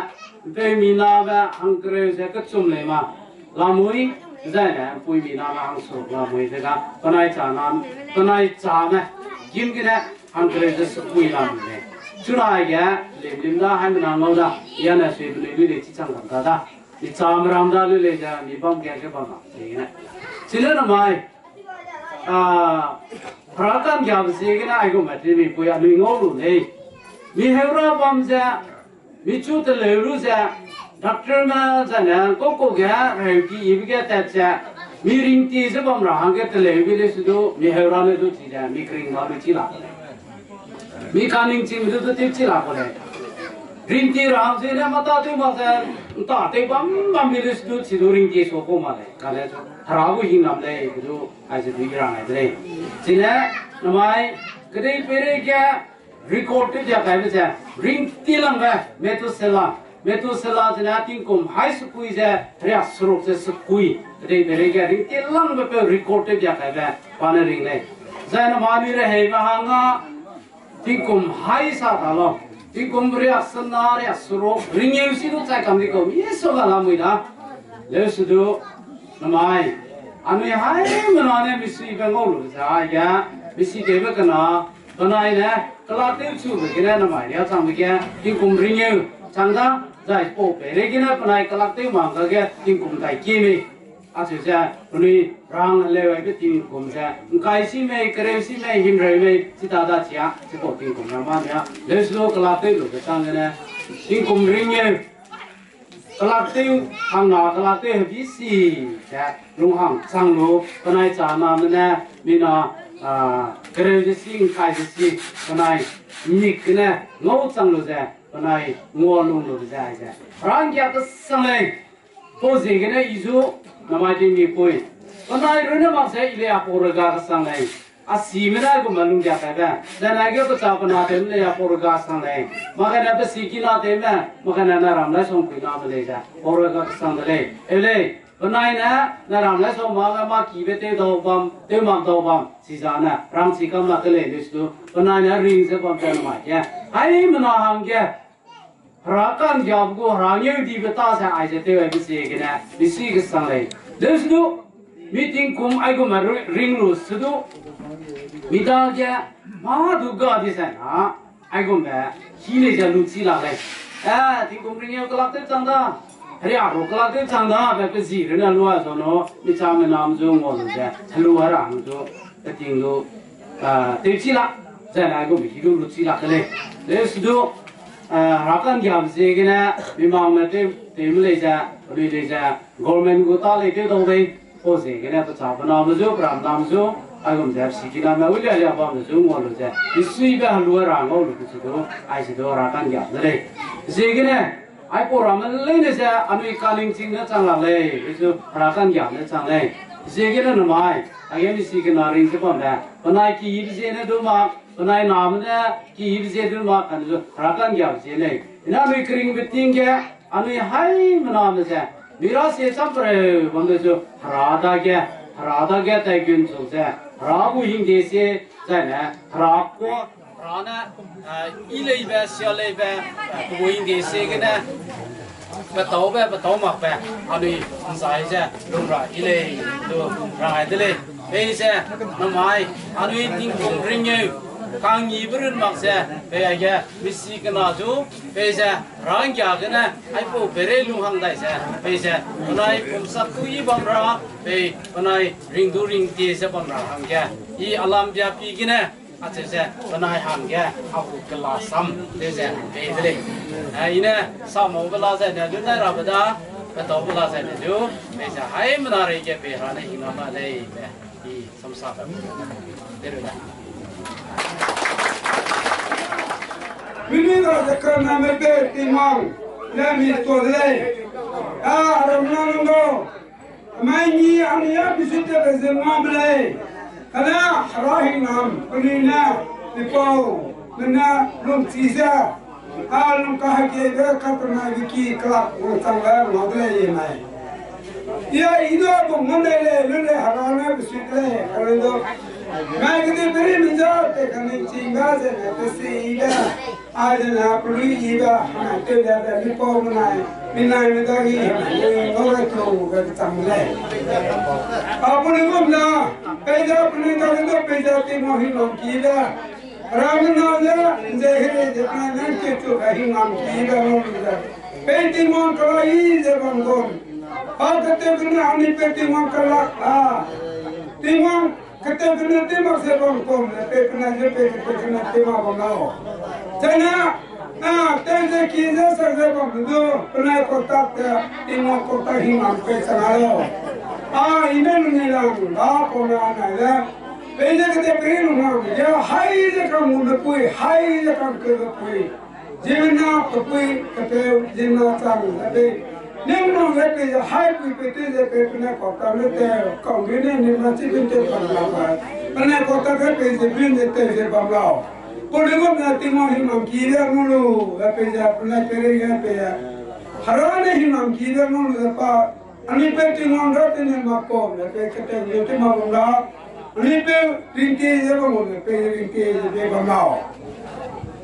pemina na hang kere saya kecum le ma, lamui. Saya pui bina lang sok lah mui tega penai cana kim kita angkre jes pui lah mui cuna ya lim dah hai menang mau dah ya nasi beli le cicang kan dah di cam ram dah le ja di bam kaya ke bam ni na sila namai perakan jam sih kita aku mati mi pui anu ngolu le mi hera bam ja mi cu terlalu ja Doctor ma sana koko ga reki ibi ga tacha miring ti sebab rahang ga telebi le sudo mi heurane tu tidak mi kering ma mi cila mi kaning cim tu tu cila kole ring ti rahang se na mata tu ma sa ta te bam mi le sudo cido ring ti so ko ma le kale tu harabu hin nam le tu ai se bi rang ai le sila namai kedai pere ga record tu ja kai sa ring ti lang ga Metusela jenating kum high school je ria suruk se school dei mereka ring telang bepe record dia kaya pana ring le zana mani rehe bahanga tingkum high sa talo tingkum ria senar ria suruk ring ye usi tu cai kam dikom yeso gala muida le sudu namai anu hai menane misi bengolu sa ya misi debe kana banai na kelate chu begina namai dia sang begia tingkum ring ye changda在波北那个呢，本来格拉对嘛，那个听公台见没？就是说，你让另外一个听公噻，开始没，开始没，现在没，其他的家，这个听公了嘛的，那时候格拉对路的上个呢， tiếng cùng riêng nhau các tiêu hàng nào các tiêu hợp gì sẽ lung hàng sang lúa cái này trả mà mình nó cái gì xin khai gì cái này nhịp cái này ngô sang lúa sẽ cái này ngô lung lúa sẽ rang kia cái sang này có gì cái này ví dụ nằm ở trên nhịp bôi cái này rồi nó mặc sẽ ilya poroga cái sang này asimena ko malung jata ba danage ko chapana temle ya poroga sang le magana ba sikina tema magana na ramla song pina male ja poroga sang le ele banai na ramla song ma ki be te do bam te mam do bam si jana ram si kam na le le stu banai na ring se bam tan ma ya ai mana ham ge rakan jab go rangye di beta sa ai je te wa bi si ke na bi si ke sang le le stu meeting kum ai go ma ring lu stu Mida kia, maa duga di sana, aku mah, kini je luci lah kan. Tinggal punya kelak tu canda, hari aku kelak tu canda, berapa sih? Rena luar sana, macam nama tu ngomong je, luar orang tu, tinggal, luci lah, sana aku biru luci lah kali. Lepas tu, rakan jam segini, memang macam temui je, beli je, government kota lete tu baik, oh segini tu siapa nama tu, peram nama tu. Aku mesti sikit nama uliah dia apa mesti ngomong je. Isu iba luar orang ngomong tu tu, ai sedo rakan jam tu. Segini, ai poram lain je, anu ikaling cingna canglah le, isu rakan jam le cang le. Segini namai, ai ni sikit naring sepam dah. Penai kiri je tu mak, penai nama dah kiri je tu mak kan tu rakan jam je le. Ina anu kering beting je, anu hai mana je. Miras je sampai benda tu rada ke taikun tu je. Rabu hingga se, zana rabu, rana, ilai be, sialai be, tu hingga se kena, betul mak be, anu saya je, lumrah ilai tu ramai tu le, se, namai, anu tingkung ringnya, kang ibrun mak se, aja, misi kena tu, se, rangya kena, aipo beri luhang dah se, menai pusat kui bangra. Penai ring du ring ti se pon ra ham ke I alam dia pi gina ate se penai ham ke aku kelasam te se be dele ina samo bela se ne du na ra bada beto bela se ne du me se hai menare ke be ra ne ina ma le be I samsa ba dele da Mini da zakar na me be timang na mi to le ramna Mani ania bisita berzemam belai, karena harahin ham, penina, dipau, mena lom sisa, lom kahaki berkat nagiki kelak mengtanggar model ini mai. Ya itu apa model lule harana bisita, kalau itu, mai kita beri menjawab, kan cingga je, tesi ida, ada na perlu ida, itu dia dipau menai. Minai medagi, orang tu kita mulai. Apa ni kumna? Pejah penindak itu pejah timah hilang kita. Ramana je, jehre jepna nanti tu hilang kita mula. Petimah kalai je bangkom. Apa kena ani petimah kalak timah kata kena timah je bangkom. Pekena je pekena timah bangau. Jangan. Tense kiza sarze bamdu, pernah kota timur kota himam pesangalo. Ini nilang, pona nada. Beja kita pergi rumah, ya hai je kamu napui, hai je kamu kerapui. Jemna kapui, kata jemna tamu, tapi nemno lepe je hai pui pete je pernah kota lete, kau gini nemna cipinte pernah. Pernah kota kepe je binte je bamlau. Podemos na timah himam kira mulu, tapi jah pernah pergi apa harane himam kira mulu apa, ani pe timah rat ni makom, tapi kita ni timah mula, ani pe ringki je mulu, pe ringki je bangau.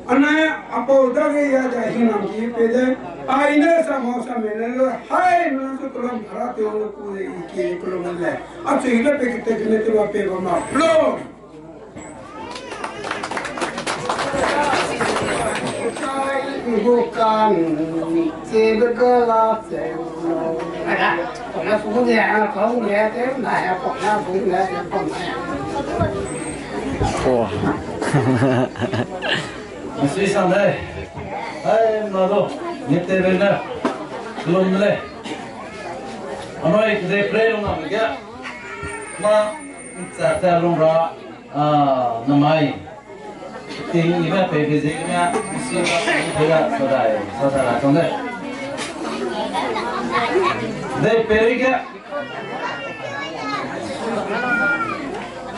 Ana apa udah ya jah himam kira pe je, aina sama mana, hai mana tu kalau harat yang pule kiri kalau mana, apa sih itu pe kita ni timah pe bangau. Belum. Bukan bergelap selo. Pokoknya punya, kau punya, nah, pokoknya punya, pokoknya. Wah. Masih sampai. ai mà đâu nhét tay bên đó luôn lên anh nói cái play luôn nào cái mà sẽ theo luôn ra năm ai tiếng iba pe cái gì cái gì cái là sao đây trong đây đây pe cái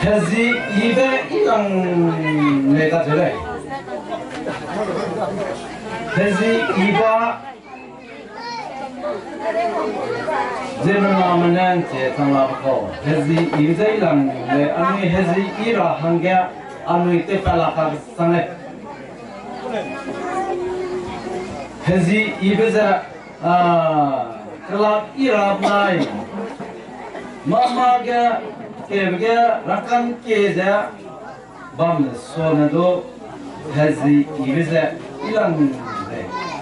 Hazi iba yang mereka cerai. Hazi iba zaman namanya cetang lapau. Hazi iba yang le anu hazi ira hangga anu itu pelakar sangat. Hazi iba za kelak ira naik. Mama ga Kevga rakan keza bam sonado hazi ibiza ilang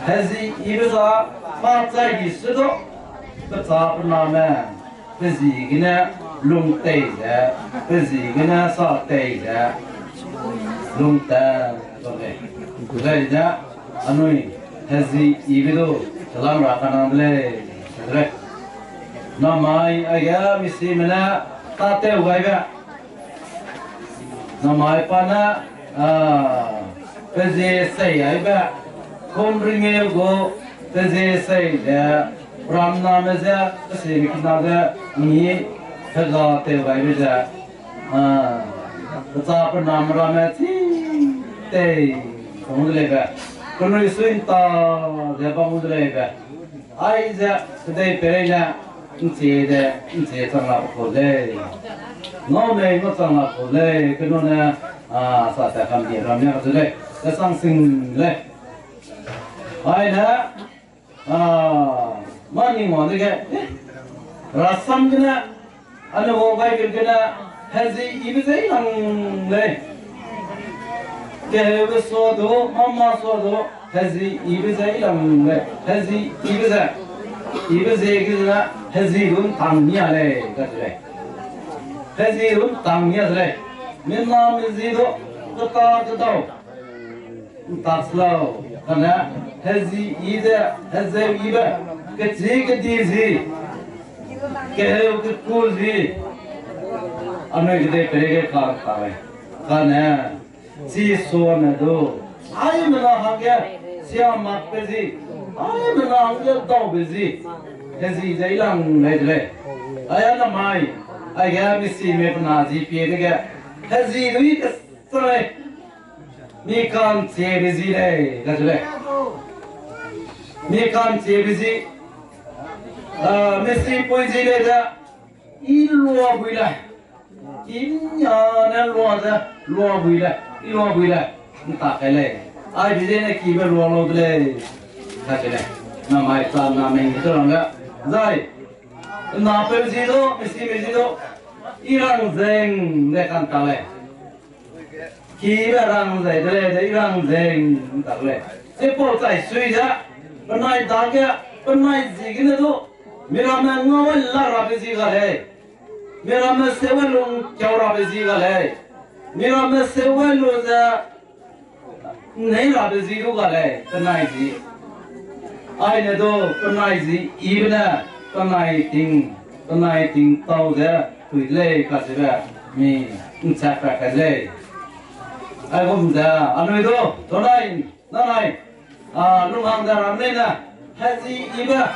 hazi ibiza matsagi sudo betap nama hazi gina lung teza hazi gina sa teza lung ta oke kudaida anui hazi ibido dalam rakan amle sedrek namai aya misi mana tate uaiba namai pana peze sei aiba komringe go peze sei da ramna meza peze mikna ni thaga te uaiba ja ta pranam ramati te samudlega kono suin ta ja pamudlega ai ja sedai perena inci tengah kolej, nomai mo tengah kolej, kenapa sahaja kami ramai kerja, kesang sing le, ayah mani mana ke, rasam kena, anu mogai kena, haji ibu saya yang le, kehe suatu, mama suatu, haji ibu saya yang le, haji ibu saya. Ibu saya hazirun tangnya le, kata hazirun tangnya le. Minna mizido kata, tak selalu. Karena hazi ida, hazir iba, kecil kecil keheu kekul anu kita pergi kau karena si suami tu, ayo mana hangga siapa mak pezi. Ay menang dia tahu bezi, hazi jailang leh. Ayah namai, ayah misi menaji piega, hazi lui kesaleh, mikan cebezi leh, kacule. Mikan cebezi, misi poezi leh dah, ilua builah, inyana lua builah, entah keleh. Ay bezi nak kibar lua leh. Kacile, nama itu nama itu orang zai, nama perzido, mesti perzido, irang zeng dekan tale, kira rang zai, irang zeng tale. Sepuluh zai suija, pernah daga, pernah zigin itu, mira mengawal lara bezigalai, mira mesewalung kyaura bezigalai, mira mesewalung za, naik la bezigalai, pernah zig. Ai nè do con gì ibna con này ting tàu ra tuổi lê cả sự vậy mi chắc phải cái lê ai cũng ra anh nói do chỗ này lúc hàng ra làm nên là hay gì iba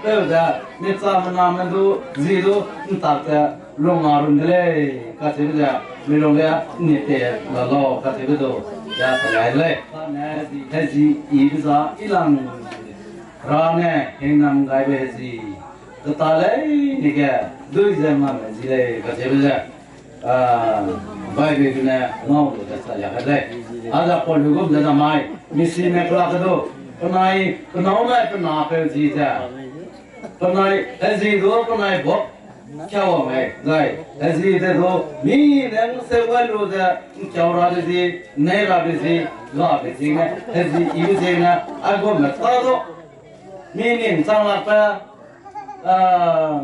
bây giờ biết sao mà làm nên do gì do tạt ra lúc hàng lê cả sự vậy mi lúc lê nhiệt thế là lo cả sự vậy ya salai le haji ibza ilang rane hinam gai be haji tatale nike dui zaman jile kajebja bai be guna ngau do sa ya kale ada polugum da mai misi me kla kado panai panau me pana pe ji ja panai haji do panai bo kyawa me gai haji de do mi nang se walu da kyaura de ji nei ra be ji la be ji ne haji ibu ji na ago me ta do mi nin sang la pa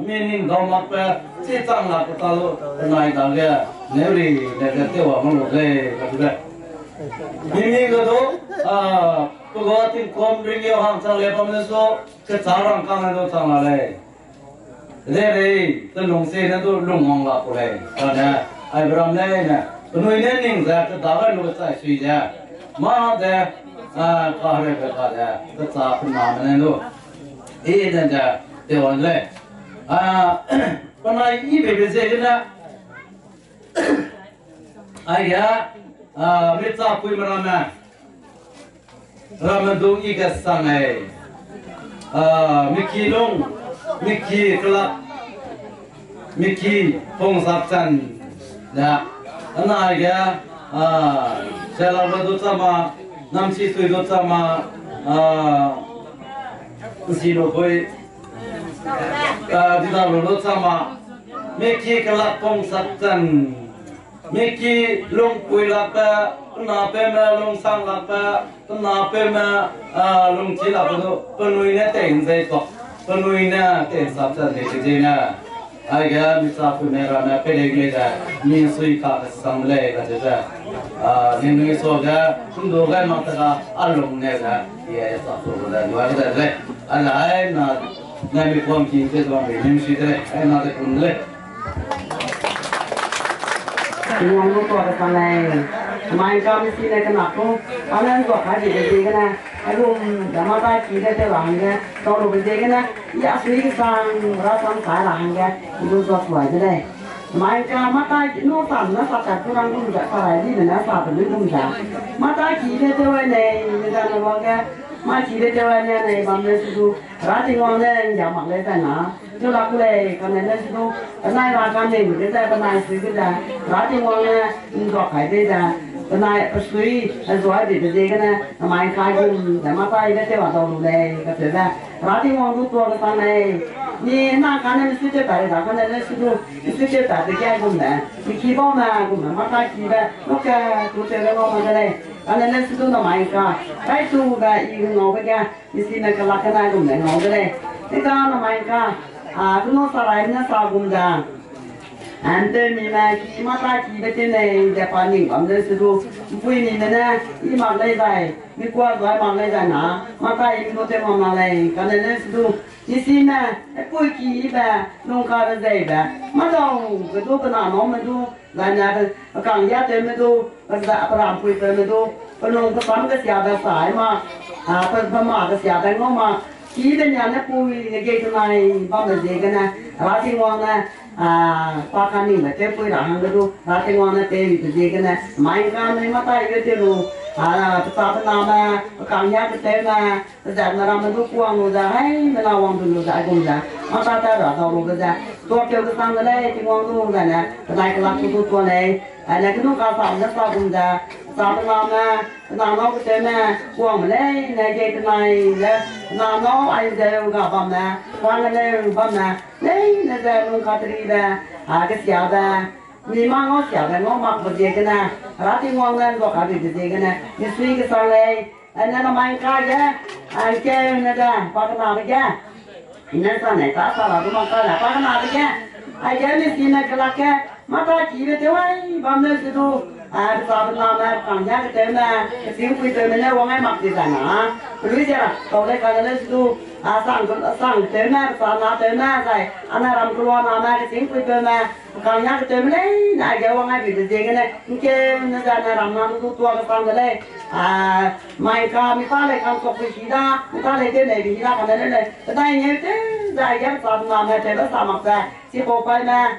mi nin do ma pa ji sang la pa ta do panai da ge ne ri de de te wa mo lo le ka du Mimi godo pagawat tin kom ringyo ham sang le pam so ke charang kang na do sang la le re to long se na do long mong la ko le na ai bram le na noi ne ning za ta da ga lo sai sui ja ma de ka re ka da ta cha pun ma ne do e da ja de wan le panai I be be se na ai ya Mitsa pui marana Ramadung iga sangai Miki long Miki kelak Miki pong sapsan ya ana ya sela badu sama namsi sui do sama sino koi dida lo sama Miki kelak pong sapsan Miki long pui lapa, kena pema long sang lapa, kena pema long ci lapa tu, penuhnya ten saya tok, penuhnya ten sabda ni Aga misal pun merah merah pelek leda, ni sui kak sang le kata ni soga, sundu kan mata alung leda, ya sabda leda, dua leda le, ada na mi kuam kini tu ni sui le, na pun le. Ngomong lu tu ada sanai, main kami sih nak nak tu, anak tu kaki jadi kena, aduh, dah mata kita tu langgar, tahu lu jadi kena, ya sih sang rasam saya langgar, itu tu suai je. Main kami mata nu tan, na satu kurang pun tak salah ni, na satu ni pun tak. Mata kita tu ni, macam apa? Mata kita tu ni, bangsa tu, rati orang ni jamak le tanah. Chúng ta cũng lấy cái này là chúng cái này là cái này mình cái này suy cái này, giá trị ngon này có cái đây là cái này suy rồi để cái này mà khai cũng để mà tay cái vào đầu này cái thứ là giá trị ngon lúcตัวcái nàyนี่น่าการเนี่ยสุดจะไปแต่กันเนี่ยสุดจะแต่ที่แก่cũngได้ที่ขี้บ้ามาcũngมาtayขี้แบบลูกแกตัวเจ้าก็มาได้กันเนี่ยสุดน่ะไม่ก็ใช้ตัวแบบอีกงอไปแกนี่สิเนี่ยก็ลักกันได้cũngได้งอไปได้ที่ก็น่ะไม่ก็tu no sarai na sagum da ante mi ma ki mata ki bete ne Japaning am de su pui ni na I ma lai dai mi kwa dai ma lai dai na mata I no te ma lai kan ne su ni si na e pui ki ba nong ka de dai ba ma dong ke do na no me do la na kang ya te me do da pra pui te me do nong ka sam ka sia da sai ma pa ma ka sia da ngo ma Khi đến nhà nó pui cái chỗ này bao giờ gì cái này, lá thì ngon nè, qua cái này mà chơi pui đã hàng cái luôn, lá thì ngon nè, chơi cái gì cái này, mai cái này mà tay cái chơi luôn, ta bên nào mà cảm giác cái chơi mà, giờ nó làm mình lúc quăng rồi ra, hay mình nào quăng được rồi cũng ra, mà ta đã đầu rồi ra, tôi chơi cái sang cái này thì ngon luôn này nè, cái này cái lá của này, này cái nó cao sản rất là cũng ra. Sao nó nó cái tên nè, quăng mà lấy này cái này nó anh đều gặp bầm nè, quăng cái này bầm nè, lấy này giờ luôn cả tri nè, cái xẻo nè, mi mang nó xẻo nè, nó mặc một gì cái nè, rát thì ngon lên có cả gì cái nè, đi suy cái sao này, anh nó mang cái chứ, anh chơi nè ra, qua cái nào cái chứ, nên sao này ta sao là tôi mang cái là qua cái nào cái chứ, anh chơi đi xin này cái là cái, mà ta chỉ biết thế ấy, bầm lên thì thôi. Sao bên Nam này cảm giác cái tên là cái tiếng quy tên này uống ai mặc gì cả nè,รู้chưa? Tôi đây cái này su, sang tên này, sang nào tên này vậy, anh làm cái loa nào cái tiếng quy tên này, cảm giác cái tên này, này cái uống ai bị gì cái này, cái nó ra này làm nào tu tua cái sang cái này, mai cả mi ta lại làm cốc cái gì đó, mi ta lại cái này cái gì đó cái này, cái này như thế, dài cái sang Nam này tên nó sao mặc ra, chỉ có phải là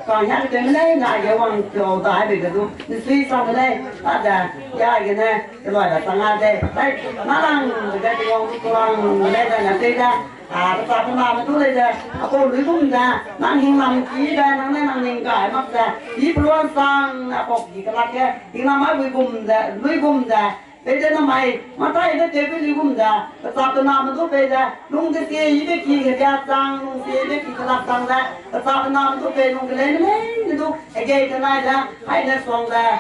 còn nhắc cái tên này là cái uống kiểu đại bị cái suy xong cái này, ta đã cái này, cái loại là sang đây, đây, nó đang cái con đây là đây ra, ta phải làm cái thứ này ra, cô lưỡi cũng ra, năng hình làm chỉ ra, năng này năng hình cái mắc ra, chỉ luôn sang bọc gì cái lắc cái, thì làm mấy lưỡi cũng ra, bây giờ nó mày mà tay nó chơi với lưu ra sao tao làm nó bây giờ lung cái gì cái kia cái gia tăng lung cái kia làm tăng ra sao tao làm nó bây lung cái lên nó cái này ra hay là xong ra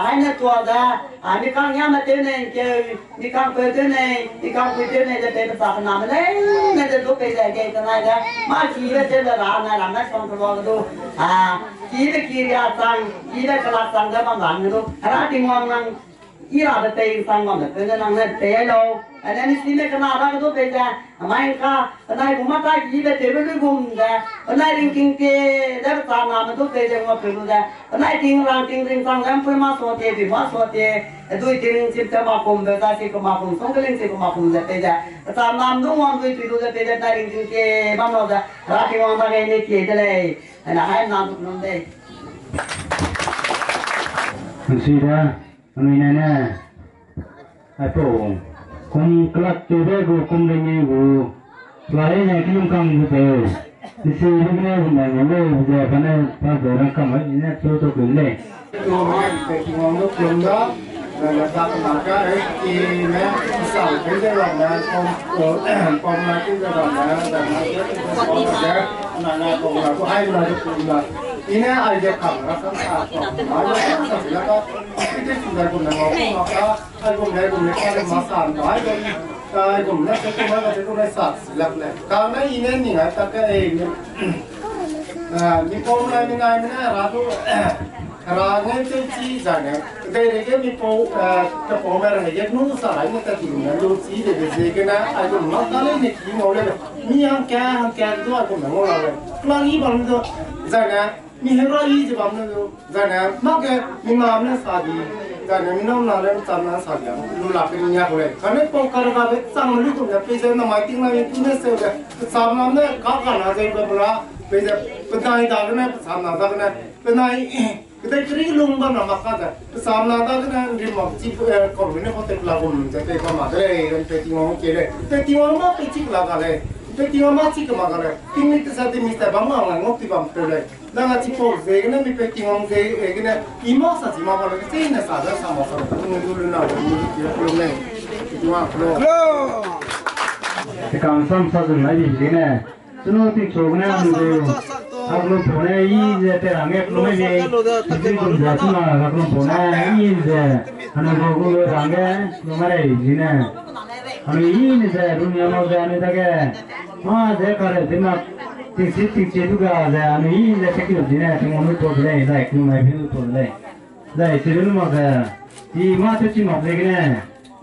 hay là tua ra mi càng nhắm mà tên này chơi mi càng quên tên này mi càng quên tên này để sao tao làm lên nên là bây giờ cái này ra mà chỉ là chơi là làm nó xong rồi đó chỉ là kia gia tăng chỉ là cái làm tăng ra mà làm nó ra thì ngon Ira betul sangat, kerana nang telo, ada ni sini kena ada tu beja, main ka, ada rumah tak jadi betul gum dah, ada ringking ke, dah tanah tu beja ngap perlu dah, ada ting sang pun masuk te, tu ting cipta makum beja si makum, songkeling si makum dah beja, tanah tu orang tu perlu dah beja ada ringking ke, mana dah, rati orang tak ini ke, dah, ada hai nak tu belum deh. Sudah. Anh nè, ai phụ, cùng các chú bé của cùng đến như của, lại này cái lông căng như thế, thì sự lúc này mình đang ngồi giờ cái này ta giờ đang cầm ấy nên tôi cứ lên. Tôi nói về cái ngón lúc dùng đó là ta làm cái đấy thì mẹ sản cái giai đoạn là còn là cái giai đoạn là là còn là có hai là được là ini aja kamera kan ada sebelah kan itu sudah guna ngomong maka aku ada masalah aku itu mana itu sah silakan karena ini nih tak ini ni ratu rangnya itu cizanya dari dia ke pemerintah ya nu sarai ni tak tinggal lu ciz dari segala aku masalah ni ngoleh ni angkat tu aku ngoleh lagi baru tu zana mi hero yi je bamna do zana make mi mamna sadi zana mi nom na le tamna sadi lu la pe nya kole kane pon kar ga be sang lu tu na pe se na mai ting na tu ne se ga sam na ne ka na je be bra pe se petai da ne sam na da ne pe nai kita kiri lung ba na maka da sam na da ne ri mo chi ko ne ko te la bum je te ko ma de ren pe ti mo ke le pe ti mo ma pe chi la ga le pe ti mo ma chi ka ma ga le ting ni te sa te mi sta ba ma ngok ti bam pe le Nang aci pun zegna mi peti ngom zegna imo sa cima kalau kita ini sahaja sama sama dulu nak dulu kita belum ni cuma belum. Sekarang sahaja lagi ni, semua ti cokna dulu. Aku pun ini je angin belum ni, jadi pun jatuh mah aku pun ini je, anak aku angin belum ada ini. Aku ini je dunia mau jalan tak ke, je kerja timak. Tik juga ada anu ini ada kecil dina, cuma tu boleh, dah ikut mai pun boleh. Dah sebelum maka, ini mata tu cuma boleh ni,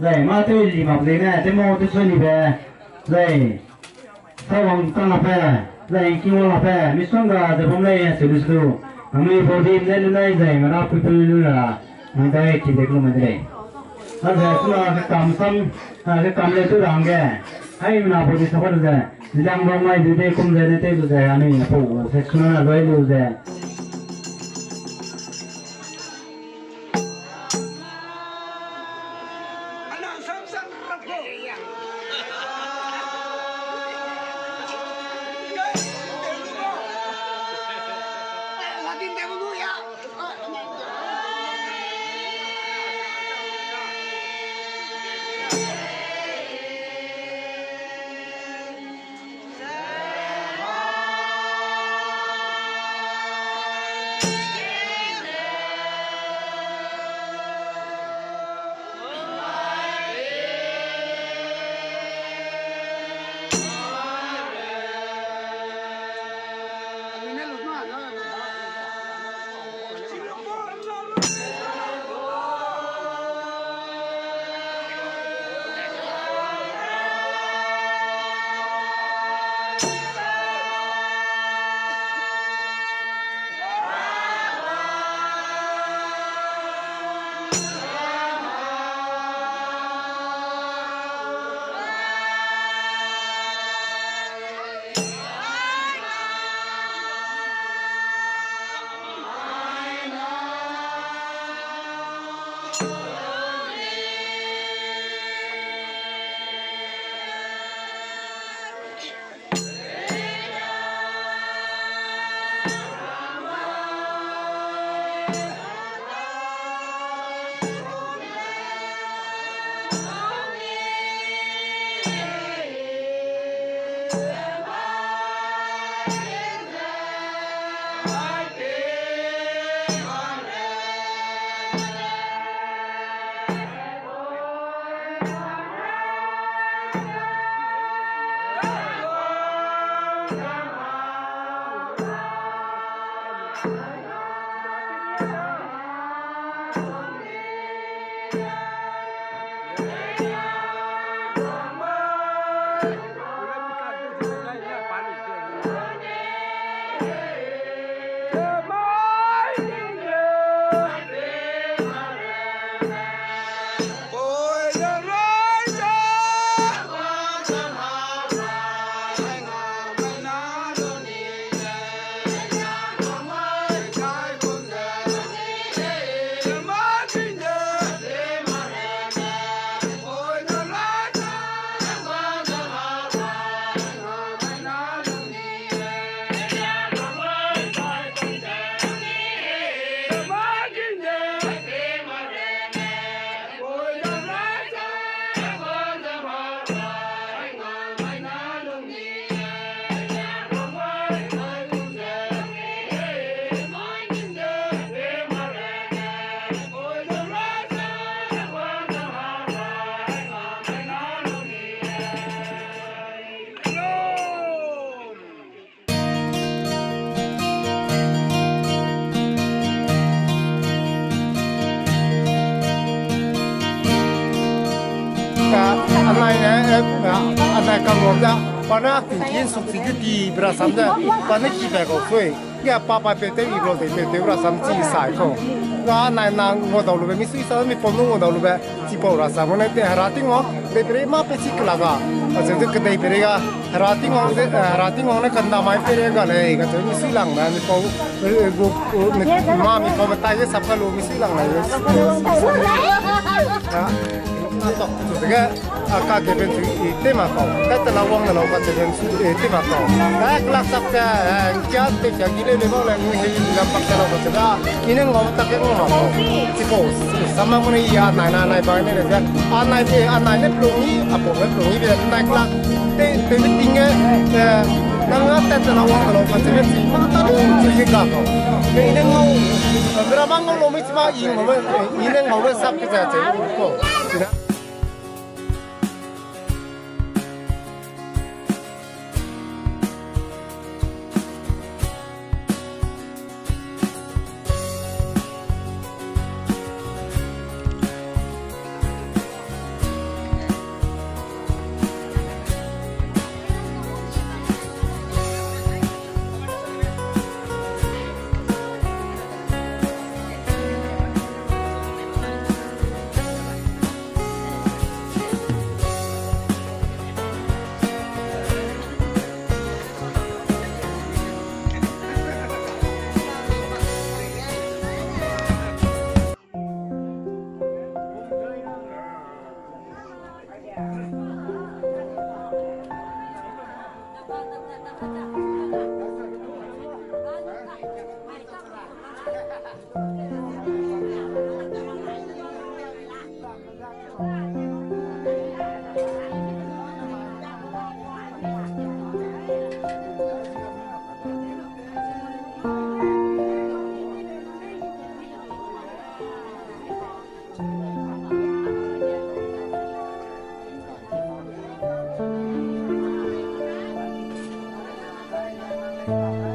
dah mata tu cuma boleh ni, temu tu seni ber, dah sawang kan apa, dah kiwan apa, misal dah ada boleh serius tu, kami boleh ni dah mana pun lah, mana kita ikut mai dah. Ada semua kamsam, ada kamle tu rangga, hai mana boleh sahaja dah. Jangan ramai duduk kumpulan itu saja, anu apa, sesuatu apa itu saja. อันนั้นกังวลจ้ะปานาถึงกินสุกสิดีบราซัมจ้ะปานากี่แบบก็ช่วยแกป้าไปเตะอีกรอบเตะบราซัมจีสายเขาก็นายนางงอดาวลูเบมิสุยสามีปนงอดาวลูเบจีปอราซัมเนี่ยเตะฮาราติงอเดเบรมาเปซิกลากาอาจจะก็ได้เบรกาฮาราติงอเนี่ยกันดาไม่เบรกาเลยก็จะมิสุลังนะมีปอมามีปอมาตายจะสับกันลูมิสุลังเลยต่อสุดท้ายอากาศจะเป็นเต็มอ่ะเขาแต่ตะวันเราก็จะเป็นเต็มอ่ะเขาแต่คลาสสักจะแค่เต็มจากกิเลสเลยบ้างเลยมีให้ลำบากแต่เราก็จะได้กินเงินเราตักเงินเราที่เขาสมัยมันยี่อันไหนบ้างเนี่ยนะอันไหนเนี่ยปรุงนี้อ่ะผมปรุงนี้เป็นไหนคลาสเต็มติ้งนั่งแต่ตะวันเราก็จะเป็นสิ่งมันตั้งใจกันเขากินเงินเราเวลาบางเราไม่ใช่ว่ายิงเรากินเงินเราสับก็จะเจอเขาBye.